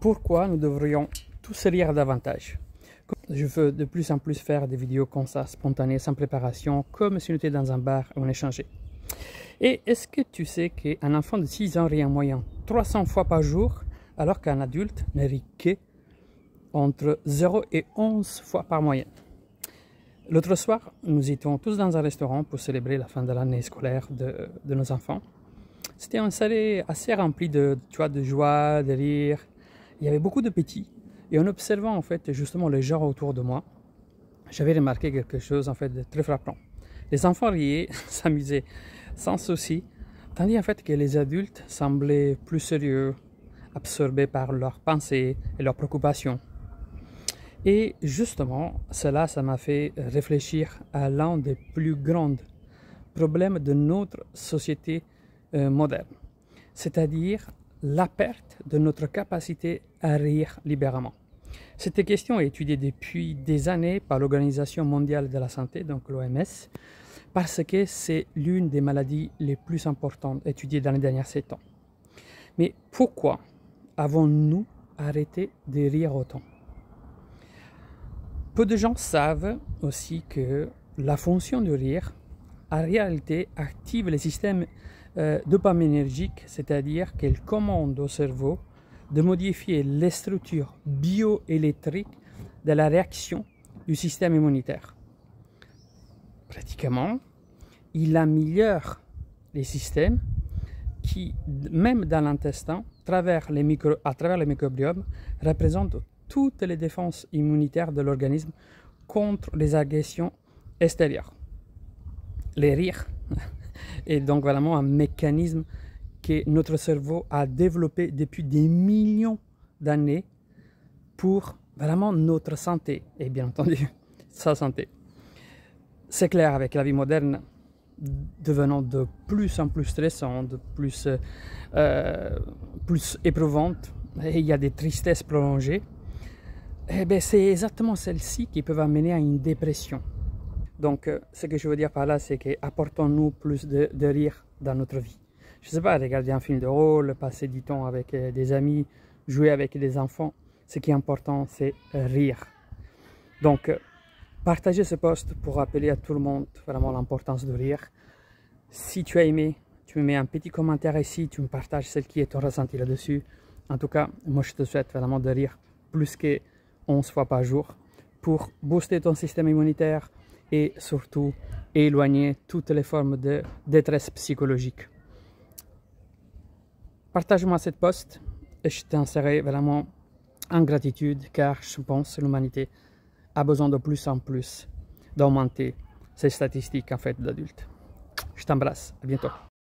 pourquoi nous devrions tous rire davantage. Je veux de plus en plus faire des vidéos comme ça, spontanées, sans préparation, comme si on était dans un bar et on échangeait. Et est-ce que tu sais qu'un enfant de 6 ans rit en moyenne 300 fois par jour, alors qu'un adulte ne rit qu'entre 0 et 11 fois par moyenne? L'autre soir, nous étions tous dans un restaurant pour célébrer la fin de l'année scolaire de nos enfants. C'était un salé assez rempli de joie, de rire. Il y avait beaucoup de petits. Et en observant en fait justement les gens autour de moi, j'avais remarqué quelque chose en fait de très frappant. Les enfants riaient, s'amusaient sans souci, tandis en fait que les adultes semblaient plus sérieux, absorbés par leurs pensées et leurs préoccupations. Et justement, ça m'a fait réfléchir à l'un des plus grands problèmes de notre société moderne, c'est-à-dire la perte de notre capacité à rire librement. Cette question est étudiée depuis des années par l'Organisation mondiale de la santé, donc l'OMS, parce que c'est l'une des maladies les plus importantes étudiées dans les derniers 7 ans. Mais pourquoi avons-nous arrêté de rire autant? Peu de gens savent aussi que la fonction de rire, en réalité, active les systèmes dopaminergiques, c'est-à-dire qu'elle commande au cerveau de modifier les structures bioélectriques de la réaction du système immunitaire. Pratiquement, il améliore les systèmes qui, même dans l'intestin, à travers les microbiomes, représentent toutes les défenses immunitaires de l'organisme contre les agressions extérieures. Les rires est donc vraiment un mécanisme que notre cerveau a développé depuis des millions d'années pour vraiment notre santé et bien entendu sa santé. C'est clair, avec la vie moderne devenant de plus en plus stressante, de plus éprouvante, et il y a des tristesses prolongées, eh bien, c'est exactement celles-ci qui peuvent amener à une dépression. Donc, ce que je veux dire par là, c'est qu'apportons-nous plus de rire dans notre vie. Je ne sais pas, regarder un film de rôle, passer du temps avec des amis, jouer avec des enfants. Ce qui est important, c'est rire. Donc, partagez ce post pour rappeler à tout le monde vraiment l'importance de rire. Si tu as aimé, tu me mets un petit commentaire ici, tu me partages ce qui est ton ressenti là-dessus. En tout cas, moi, je te souhaite vraiment de rire plus que 11 fois par jour pour booster ton système immunitaire et surtout éloigner toutes les formes de détresse psychologique. Partage-moi cette post et je t'en serai vraiment en gratitude car je pense que l'humanité a besoin de plus en plus d'augmenter ces statistiques en fait d'adultes. Je t'embrasse, à bientôt.